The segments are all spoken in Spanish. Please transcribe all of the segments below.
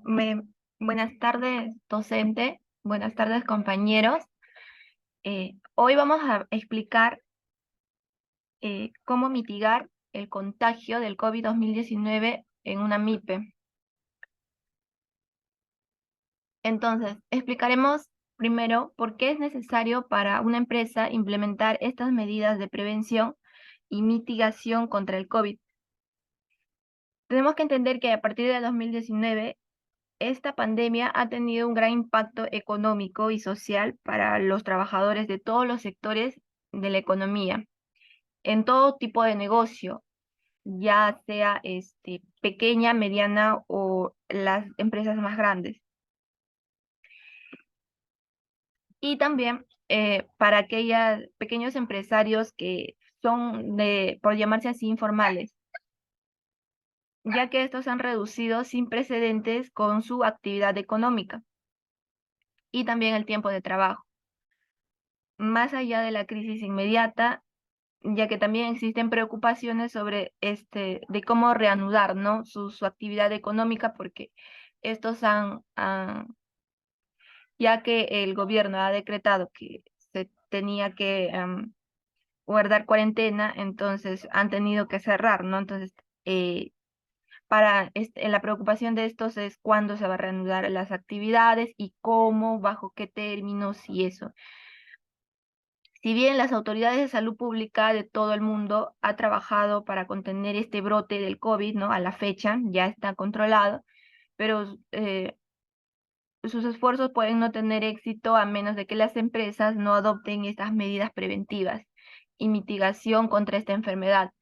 Me- Buenas tardes, docente. Buenas tardes, compañeros. Hoy vamos a explicar cómo mitigar el contagio del COVID-19 en una MIPE. Entonces, explicaremos primero por qué es necesario para una empresa implementar estas medidas de prevención y mitigación contra el COVID. Tenemos que entender que a partir de 2019 esta pandemia ha tenido un gran impacto económico y social para los trabajadores de todos los sectores de la economía, en todo tipo de negocio, ya sea pequeña, mediana o las empresas más grandes. Y también para aquellos pequeños empresarios que son por llamarse así, informales, ya que estos han reducido sin precedentes con su actividad económica y también el tiempo de trabajo. Más allá de la crisis inmediata, ya que también existen preocupaciones sobre de cómo reanudar, ¿no? Su actividad económica, porque estos ya que el gobierno ha decretado que se tenía que guardar cuarentena, entonces han tenido que cerrar, ¿no? Entonces, la preocupación de estos es cuándo se va a reanudar las actividades y cómo, bajo qué términos y eso. Si bien las autoridades de salud pública de todo el mundo ha trabajado para contener este brote del COVID, ¿no? A la fecha ya está controlado, pero sus esfuerzos pueden no tener éxito a menos de que las empresas no adopten estas medidas preventivas y mitigación contra esta enfermedad,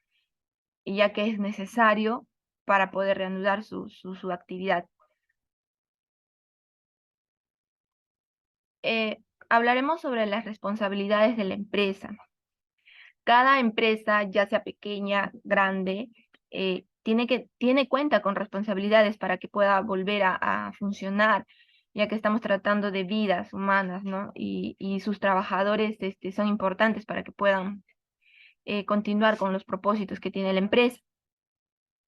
y ya que es necesario para poder reanudar su actividad. Hablaremos sobre las responsabilidades de la empresa. Cada empresa, ya sea pequeña, grande, tiene cuenta con responsabilidades para que pueda volver a funcionar, ya que estamos tratando de vidas humanas, ¿no? Y sus trabajadores son importantes para que puedan continuar con los propósitos que tiene la empresa.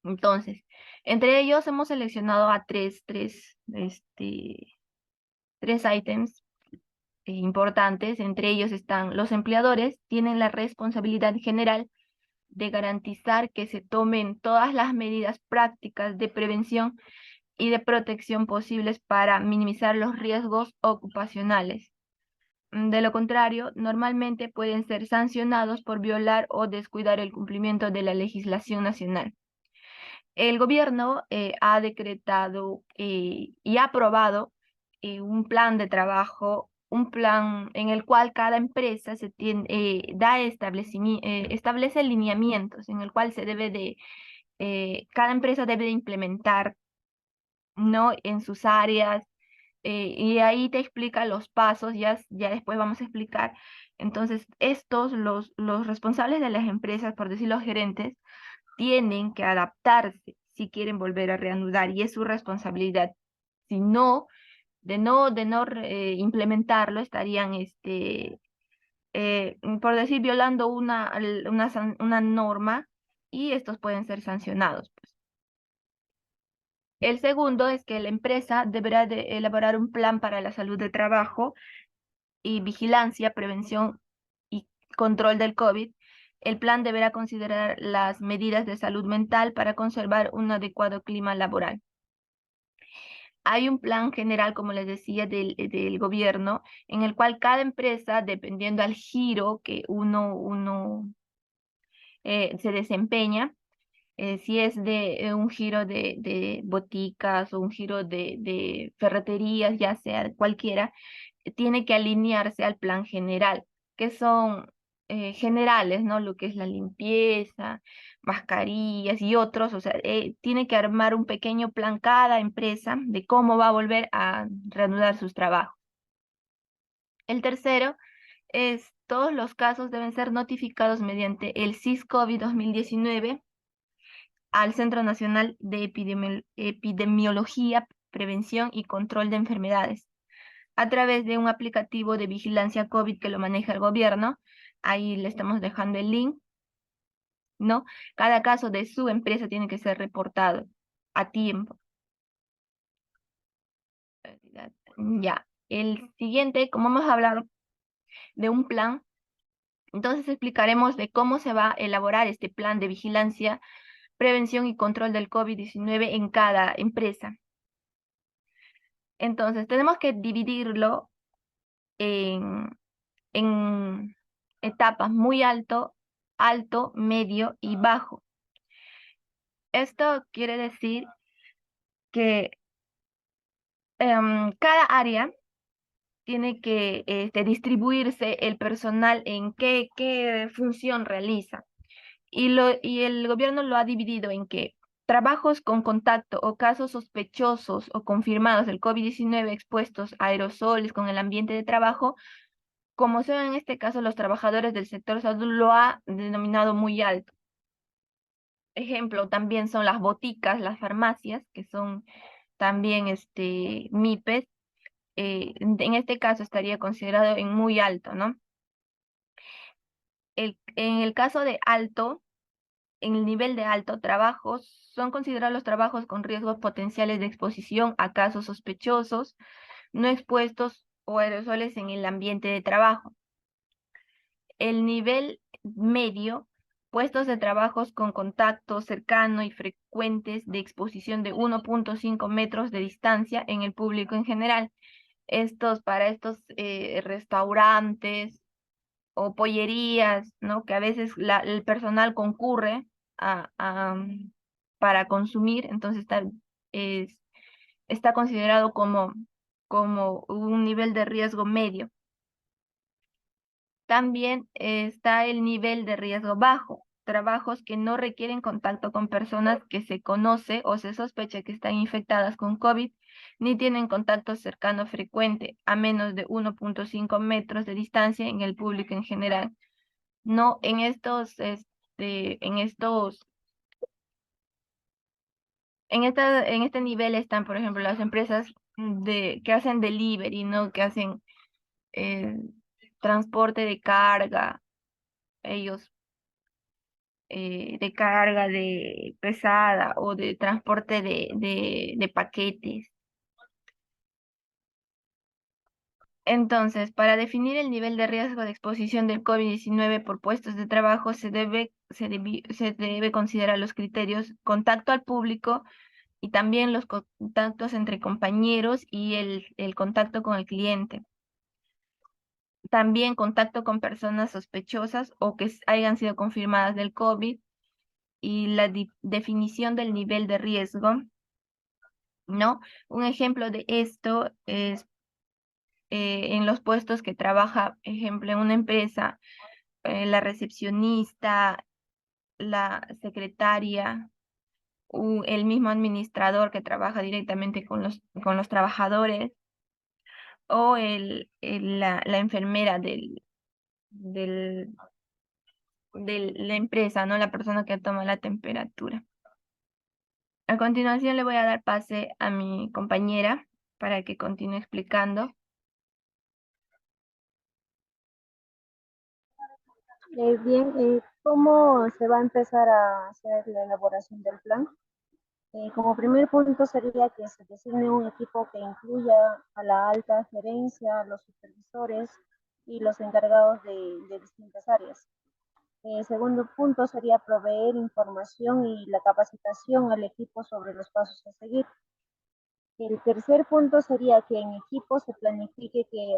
Entonces, entre ellos hemos seleccionado a tres ítems importantes. Entre ellos están: los empleadores tienen la responsabilidad general de garantizar que se tomen todas las medidas prácticas de prevención y de protección posibles para minimizar los riesgos ocupacionales. De lo contrario, normalmente pueden ser sancionados por violar o descuidar el cumplimiento de la legislación nacional. El gobierno ha decretado y ha aprobado un plan de trabajo, un plan en el cual cada empresa establece lineamientos en el cual cada empresa debe de implementar, ¿no? En sus áreas, y ahí te explica los pasos, ya después vamos a explicar. Entonces, los responsables de las empresas, por decir los gerentes, tienen que adaptarse si quieren volver a reanudar, y es su responsabilidad. Si no, implementarlo, estarían, por decir, violando una norma, y estos pueden ser sancionados, pues. El segundo es que la empresa deberá de elaborar un plan para la salud de trabajo y vigilancia, prevención y control del COVID. El plan deberá considerar las medidas de salud mental para conservar un adecuado clima laboral. Hay un plan general, como les decía, del gobierno, en el cual cada empresa, dependiendo al giro que uno se desempeña, si es de un giro de boticas o un giro de ferreterías, ya sea cualquiera, tiene que alinearse al plan general, que son generales, ¿no? Lo que es la limpieza, mascarillas y otros. O sea, tiene que armar un pequeño plan cada empresa de cómo va a volver a reanudar sus trabajos. El tercero es: todos los casos deben ser notificados mediante el SIS-COVID 2019 al Centro Nacional de Epidemiología, Prevención y Control de Enfermedades, a través de un aplicativo de vigilancia COVID que lo maneja el gobierno. Ahí le estamos dejando el link, ¿no? Cada caso de su empresa tiene que ser reportado a tiempo. Ya, el siguiente, como hemos hablado de un plan, entonces explicaremos de cómo se va a elaborar este plan de vigilancia, prevención y control del COVID-19 en cada empresa. Entonces, tenemos que dividirlo en etapas muy alto, alto, medio y bajo. Esto quiere decir que cada área tiene que distribuirse el personal en qué función realiza. Y el gobierno lo ha dividido en que trabajos con contacto o casos sospechosos o confirmados del COVID-19 expuestos a aerosoles con el ambiente de trabajo, como son en este caso los trabajadores del sector salud, lo ha denominado muy alto. Ejemplo, también son las boticas, las farmacias, que son también MIPES. En este caso estaría considerado en muy alto, ¿no? En el caso de alto, en el nivel de alto, trabajos son considerados los trabajos con riesgos potenciales de exposición a casos sospechosos, no expuestos o aerosoles en el ambiente de trabajo. El nivel medio, puestos de trabajos con contacto cercano y frecuentes de exposición de 1.5 metros de distancia en el público en general. Para estos restaurantes o pollerías, ¿no? Que a veces el personal concurre para consumir, entonces es- está considerado como un nivel de riesgo medio. También está el nivel de riesgo bajo, trabajos que no requieren contacto con personas que se conoce o se sospecha que están infectadas con COVID, ni tienen contacto cercano frecuente, a menos de 1.5 metros de distancia en el público en general. No, en este nivel están, por ejemplo, las empresas que hacen delivery, ¿no? Que hacen eh, transporte de carga, ellos de carga de pesada o de transporte de paquetes. Entonces, para definir el nivel de riesgo de exposición del COVID-19 por puestos de trabajo, se debe considerar los criterios contacto al público y también los contactos entre compañeros y el contacto con el cliente. También contacto con personas sospechosas o que hayan sido confirmadas del COVID y la definición del nivel de riesgo, ¿no? Un ejemplo de esto es en los puestos que trabaja, ejemplo, en una empresa, la recepcionista, la secretaria, el mismo administrador que trabaja directamente con los trabajadores, o la enfermera del, de la empresa, ¿no? La persona que toma la temperatura. A continuación le voy a dar pase a mi compañera para que continúe explicando. ¿Cómo se va a empezar a hacer la elaboración del plan? Como primer punto sería que se designe un equipo que incluya a la alta gerencia, los supervisores y los encargados de distintas áreas. Segundo punto sería proveer información y la capacitación al equipo sobre los pasos a seguir. El tercer punto sería que en equipo se planifique qué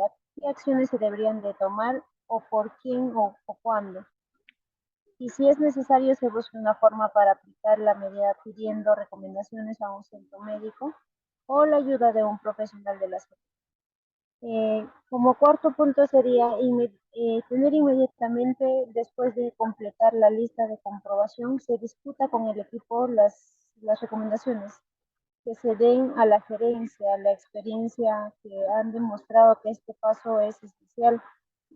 acciones se deberían de tomar o por quién o cuándo. Y si es necesario, se busca una forma para aplicar la medida pidiendo recomendaciones a un centro médico o la ayuda de un profesional de la salud. Como cuarto punto sería tener inmediatamente, después de completar la lista de comprobación, se discuta con el equipo las recomendaciones que se den a la gerencia, la experiencia que han demostrado que este paso es esencial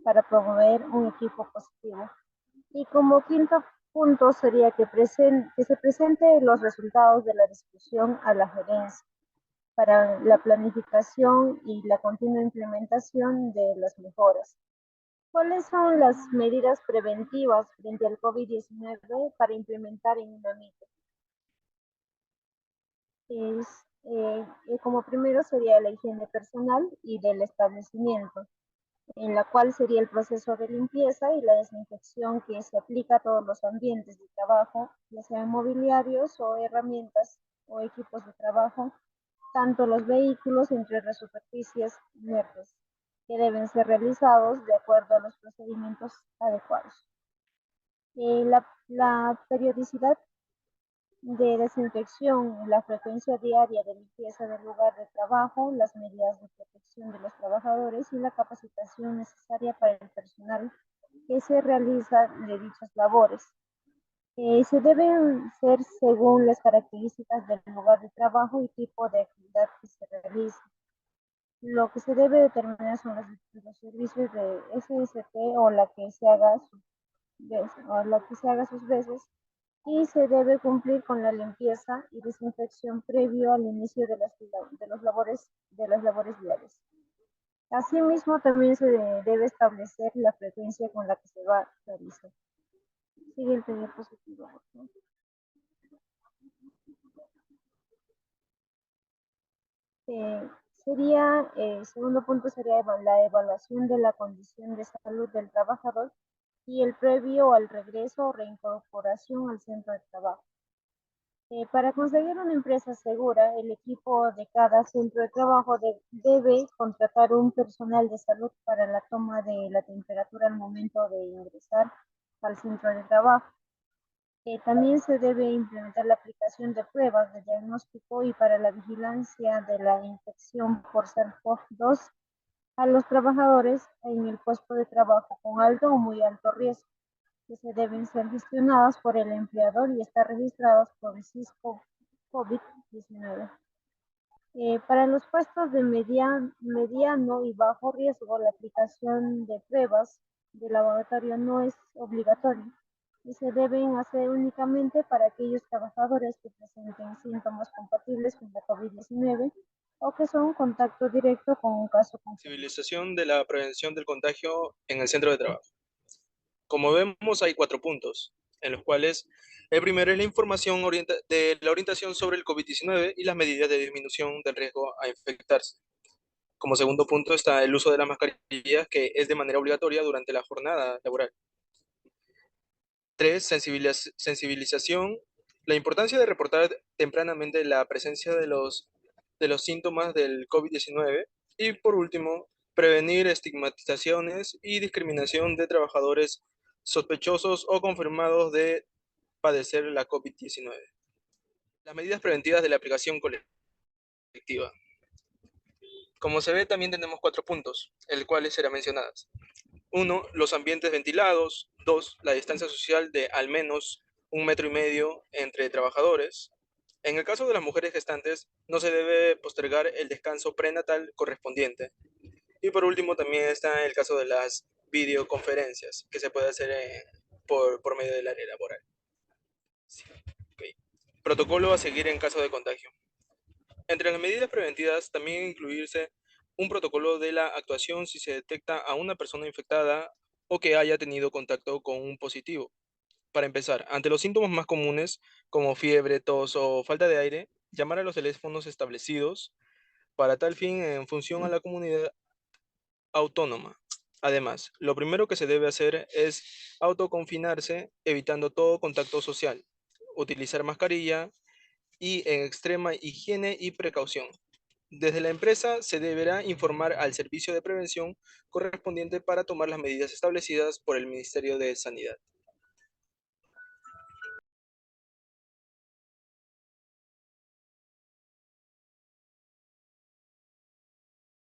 para promover un equipo positivo. Y como quinto punto sería que se presente los resultados de la discusión a la gerencia para la planificación y la continua implementación de las mejoras. ¿Cuáles son las medidas preventivas frente al COVID-19 para implementar en una micro? Es, como primero sería la higiene personal y del establecimiento, en la cual sería el proceso de limpieza y la desinfección que se aplica a todos los ambientes de trabajo, ya sean mobiliarios o herramientas o equipos de trabajo, tanto los vehículos entre las superficies inertes, que deben ser realizados de acuerdo a los procedimientos adecuados. La periodicidad de desinfección, la frecuencia diaria de limpieza del lugar de trabajo, las medidas de protección de los trabajadores y la capacitación necesaria para el personal que se realiza de dichas labores. Se deben ser según las características del lugar de trabajo y tipo de actividad que se realice. Lo que se debe determinar son los servicios de SST o la que se haga sus veces, y se debe cumplir con la limpieza y desinfección previo al inicio de las labores diarias. Asimismo, también se debe establecer la frecuencia con la que se va a realizar. Siguiente diapositiva. El segundo punto sería la evaluación de la condición de salud del trabajador y el previo al regreso o reincorporación al centro de trabajo. Para conseguir una empresa segura, el equipo de cada centro de trabajo debe contratar un personal de salud para la toma de la temperatura al momento de ingresar al centro de trabajo. También se debe implementar la aplicación de pruebas de diagnóstico y para la vigilancia de la infección por SARS-CoV-2 a los trabajadores en el puesto de trabajo con alto o muy alto riesgo, que se deben ser gestionadas por el empleador y estar registradas por el Cisco COVID-19. Para los puestos de mediano y bajo riesgo, la aplicación de pruebas de laboratorio no es obligatoria y se deben hacer únicamente para aquellos trabajadores que presenten síntomas compatibles con la COVID-19 o que son contacto directo con un caso confirmado. Civilización de la prevención del contagio en el centro de trabajo. Como vemos, hay 4 puntos, en los cuales el primero es la información de la orientación sobre el COVID-19 y las medidas de disminución del riesgo a infectarse. Como segundo punto está el uso de las mascarillas, que es de manera obligatoria durante la jornada laboral. 3, sensibilización, la importancia de reportar tempranamente la presencia de los síntomas del COVID-19. Y por último, prevenir estigmatizaciones y discriminación de trabajadores sospechosos o confirmados de padecer la COVID-19. Las medidas preventivas de la aplicación colectiva. Como se ve, también tenemos 4 puntos, el cuales serán mencionadas. 1, los ambientes ventilados. 2, la distancia social de al menos 1,5 metros entre trabajadores. En el caso de las mujeres gestantes, no se debe postergar el descanso prenatal correspondiente. Y por último, también está el caso de las videoconferencias, que se puede hacer por medio del área laboral. Sí. Okay. Protocolo a seguir en caso de contagio. Entre las medidas preventivas, también incluirse un protocolo de la actuación si se detecta a una persona infectada o que haya tenido contacto con un positivo. Para empezar, ante los síntomas más comunes, como fiebre, tos o falta de aire, llamar a los teléfonos establecidos para tal fin en función a la comunidad autónoma. Además, lo primero que se debe hacer es autoconfinarse, evitando todo contacto social, utilizar mascarilla y en extrema higiene y precaución. Desde la empresa se deberá informar al servicio de prevención correspondiente para tomar las medidas establecidas por el Ministerio de Sanidad.